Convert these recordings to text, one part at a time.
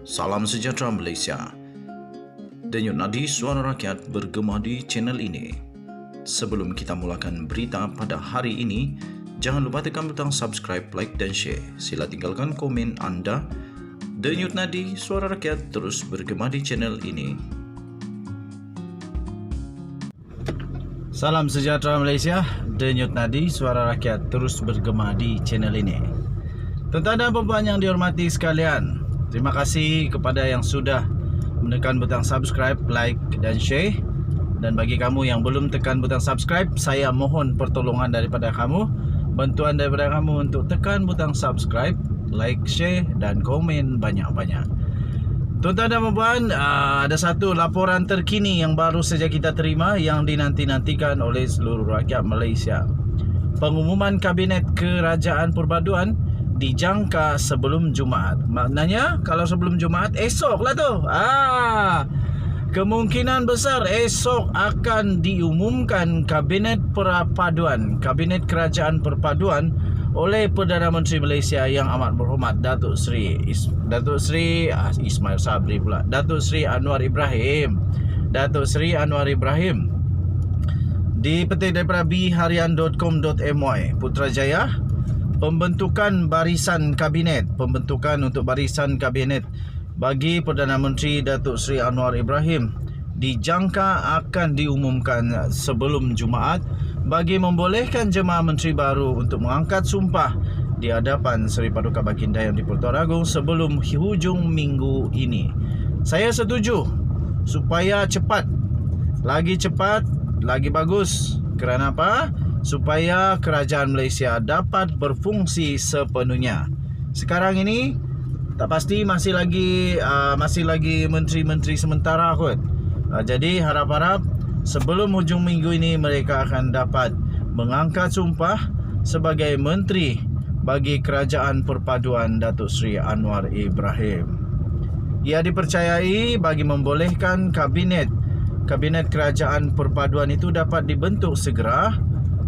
Salam sejahtera Malaysia. Denyut nadi suara rakyat bergema di channel ini. Sebelum kita mulakan berita pada hari ini, jangan lupa tekan butang subscribe, like dan share. Sila tinggalkan komen anda. Denyut nadi suara rakyat terus bergema di channel ini. Salam sejahtera Malaysia. Denyut nadi suara rakyat terus bergema di channel ini. Tuan-tuan dan puan yang dihormati sekalian, terima kasih kepada yang sudah menekan butang subscribe, like dan share. Dan bagi kamu yang belum tekan butang subscribe, saya mohon pertolongan daripada kamu, bantuan daripada kamu untuk tekan butang subscribe, like, share dan komen banyak-banyak. Tuan-tuan dan puan, ada satu laporan terkini yang baru saja kita terima yang dinanti-nantikan oleh seluruh rakyat Malaysia. Pengumuman Kabinet Kerajaan Perpaduan dijangka sebelum Jumaat. Maknanya kalau sebelum Jumaat, esok lah tu. Kemungkinan besar esok akan diumumkan Kabinet Perpaduan, Kabinet Kerajaan Perpaduan oleh Perdana Menteri Malaysia yang amat berhormat Datuk Seri Ismail Sabri pula. Datuk Seri Anwar Ibrahim. Datuk Seri Anwar Ibrahim. Dipetik daripada bharian.com.my, Putrajaya. Pembentukan barisan kabinet, pembentukan untuk barisan kabinet bagi Perdana Menteri Datuk Seri Anwar Ibrahim dijangka akan diumumkan sebelum Jumaat bagi membolehkan jemaah menteri baru untuk mengangkat sumpah di hadapan Seri Paduka Baginda Yang di-Pertuan Agong sebelum hujung minggu ini. Saya setuju supaya cepat, lagi bagus. Kerana apa? Supaya kerajaan Malaysia dapat berfungsi sepenuhnya. Sekarang ini tak pasti masih lagi menteri-menteri sementara kot. Jadi harap-harap sebelum hujung minggu ini mereka akan dapat mengangkat sumpah sebagai menteri bagi Kerajaan Perpaduan Datuk Seri Anwar Ibrahim. Ia dipercayai bagi membolehkan kabinet Kerajaan Perpaduan itu dapat dibentuk segera.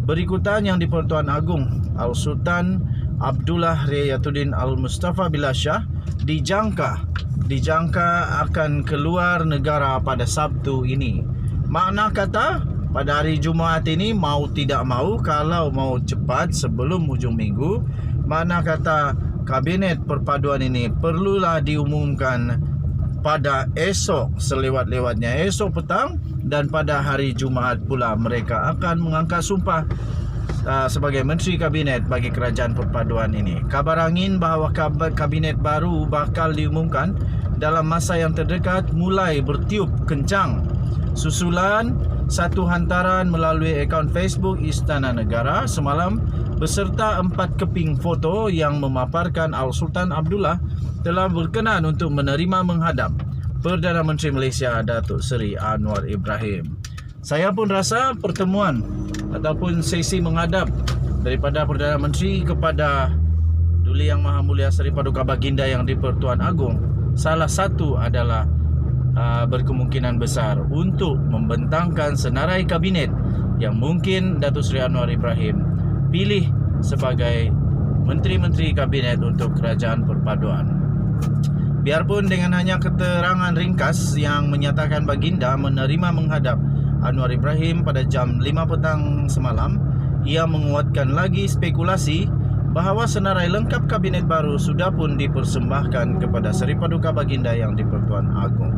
Berikutan Yang di-Pertuan Agong Al-Sultan Abdullah Riayatuddin Al-Mustafa Billah Shah dijangka akan keluar negara pada Sabtu ini. Makna kata pada hari Jumaat ini, mau tidak mau, kalau mau cepat sebelum hujung minggu, makna kata Kabinet Perpaduan ini perlulah diumumkan pada esok, selewat-lewatnya esok petang, dan pada hari Jumaat pula mereka akan mengangkat sumpah sebagai Menteri Kabinet bagi Kerajaan Perpaduan ini. Kabar angin bahawa Kabinet baru bakal diumumkan dalam masa yang terdekat mulai bertiup kencang. Susulan satu hantaran melalui akaun Facebook Istana Negara semalam beserta 4 keping foto yang memaparkan Al-Sultan Abdullah telah berkenan untuk menerima menghadap Perdana Menteri Malaysia Datuk Seri Anwar Ibrahim. Saya pun rasa pertemuan ataupun sesi menghadap daripada Perdana Menteri kepada Duli Yang Maha Mulia Seri Paduka Baginda Yang di-Pertuan Agong salah satu adalah berkemungkinan besar untuk membentangkan senarai kabinet yang mungkin Datuk Seri Anwar Ibrahim pilih sebagai menteri-menteri kabinet untuk Kerajaan Perpaduan. Biarpun dengan hanya keterangan ringkas yang menyatakan Baginda menerima menghadap Anwar Ibrahim pada jam 5 petang semalam, ia menguatkan lagi spekulasi bahawa senarai lengkap kabinet baru sudah pun dipersembahkan kepada Seri Paduka Baginda Yang di-Pertuan Agong.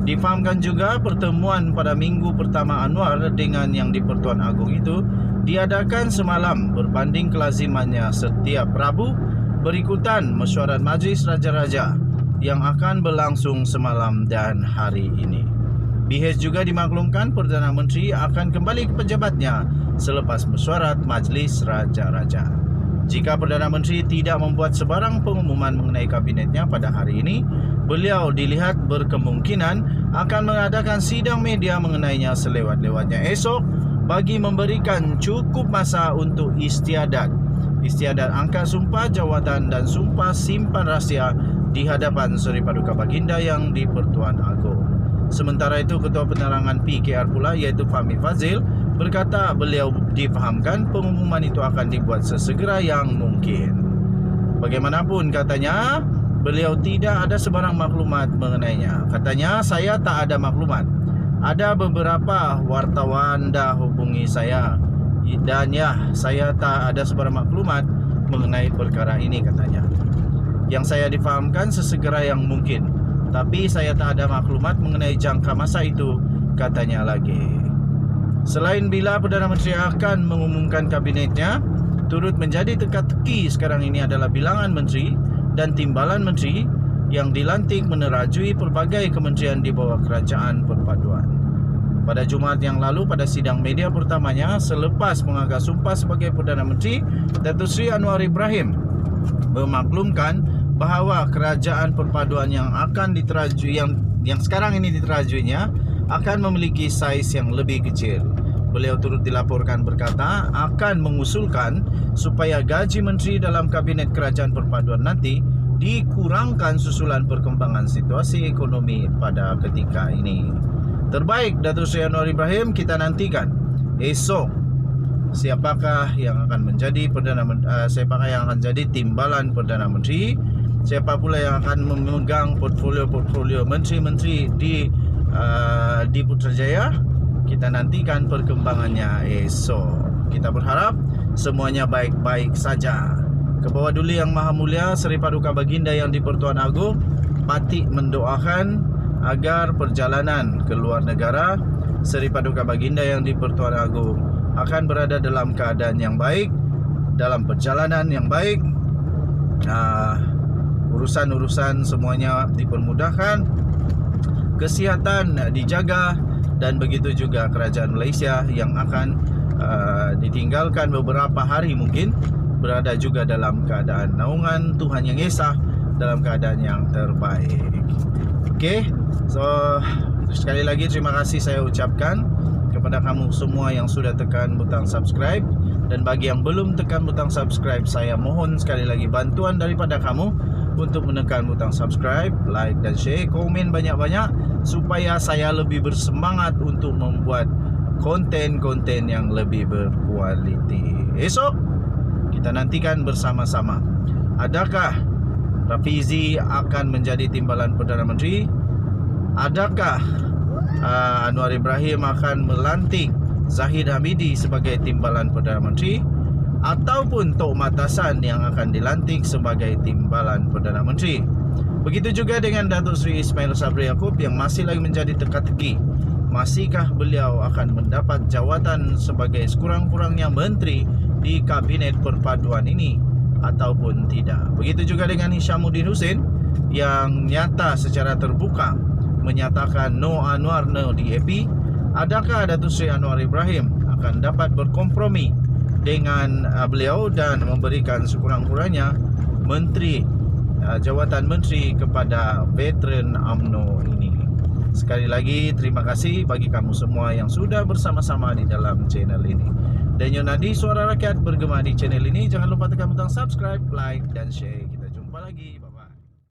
Difahamkan juga pertemuan pada minggu pertama Anwar dengan Yang di-Pertuan Agong itu diadakan semalam berbanding kelazimannya setiap Rabu, berikutan mesyuarat Majlis Raja-Raja yang akan berlangsung semalam dan hari ini. BH juga dimaklumkan Perdana Menteri akan kembali ke pejabatnya selepas mesyuarat Majlis Raja-Raja. Jika Perdana Menteri tidak membuat sebarang pengumuman mengenai kabinetnya pada hari ini, beliau dilihat berkemungkinan akan mengadakan sidang media mengenainya selewat-lewatnya esok bagi memberikan cukup masa untuk istiadat angkat sumpah jawatan dan sumpah simpan rahsia di hadapan Seri Paduka Baginda Yang di-Pertuan Agong. Sementara itu, Ketua Penerangan PKR pula iaitu Fahmi Fadzil berkata beliau difahamkan pengumuman itu akan dibuat sesegera yang mungkin. Bagaimanapun katanya, beliau tidak ada sebarang maklumat mengenainya. Katanya, saya tak ada maklumat. Ada beberapa wartawan dah hubungi saya, dan ya, saya tak ada sebarang maklumat mengenai perkara ini, katanya. Yang saya difahamkan sesegera yang mungkin, tapi saya tak ada maklumat mengenai jangka masa itu, katanya lagi. Selain bila Perdana Menteri akan mengumumkan kabinetnya, turut menjadi teka-teki sekarang ini adalah bilangan menteri dan timbalan menteri yang dilantik menerajui pelbagai kementerian di bawah Kerajaan Perpaduan. Pada Jumaat yang lalu, pada sidang media pertamanya selepas mengangkat sumpah sebagai Perdana Menteri, Datuk Seri Anwar Ibrahim memaklumkan bahawa Kerajaan Perpaduan yang akan diterajui, yang sekarang ini diterajuinya, akan memiliki saiz yang lebih kecil. Beliau turut dilaporkan berkata akan mengusulkan supaya gaji menteri dalam Kabinet Kerajaan Perpaduan nanti dikurangkan susulan perkembangan situasi ekonomi pada ketika ini. Terbaik Datuk Seri Anwar Ibrahim, kita nantikan esok siapakah yang akan menjadi siapakah yang akan jadi timbalan Perdana Menteri, siapa pula yang akan memegang portfolio menteri-menteri di Putrajaya. Kita nantikan perkembangannya esok. Kita berharap semuanya baik-baik saja. Kebawah Duli Yang Maha Mulia Seri Paduka Baginda yang di-Pertuan Agong patik mendoakan agar perjalanan ke luar negara Seri Paduka Baginda yang di-Pertuan Agong akan berada dalam keadaan yang baik, dalam perjalanan yang baik, urusan-urusan semuanya dipermudahkan, kesihatan dijaga, dan begitu juga kerajaan Malaysia yang akan ditinggalkan beberapa hari mungkin berada juga dalam keadaan naungan Tuhan Yang Esa, dalam keadaan yang terbaik. Okey, so sekali lagi terima kasih saya ucapkan kepada kamu semua yang sudah tekan butang subscribe, dan bagi yang belum tekan butang subscribe, saya mohon sekali lagi bantuan daripada kamu untuk menekan butang subscribe, like dan share, komen banyak-banyak supaya saya lebih bersemangat untuk membuat konten-konten yang lebih berkualiti. Esok kita nantikan bersama-sama, adakah Rafizi akan menjadi timbalan Perdana Menteri? Adakah Anwar Ibrahim akan melantik Zahid Hamidi sebagai timbalan Perdana Menteri, ataupun Tok Matasan yang akan dilantik sebagai timbalan Perdana Menteri? Begitu juga dengan Datuk Seri Ismail Sabri Yaakob yang masih lagi menjadi teka-teki. Masihkah beliau akan mendapat jawatan sebagai sekurang-kurangnya menteri di Kabinet Perpaduan ini ataupun tidak? Begitu juga dengan Hishamuddin Hussein yang nyata secara terbuka menyatakan no Anwar, no DAP. Adakah Datuk Seri Anwar Ibrahim akan dapat berkompromi dengan beliau dan memberikan sekurang-kurangnya menteri, jawatan menteri kepada veteran UMNO ini? Sekali lagi terima kasih bagi kamu semua yang sudah bersama-sama di dalam channel ini. Dan Yonadi Suara Rakyat bergema di channel ini. Jangan lupa tekan butang subscribe, like dan share kita.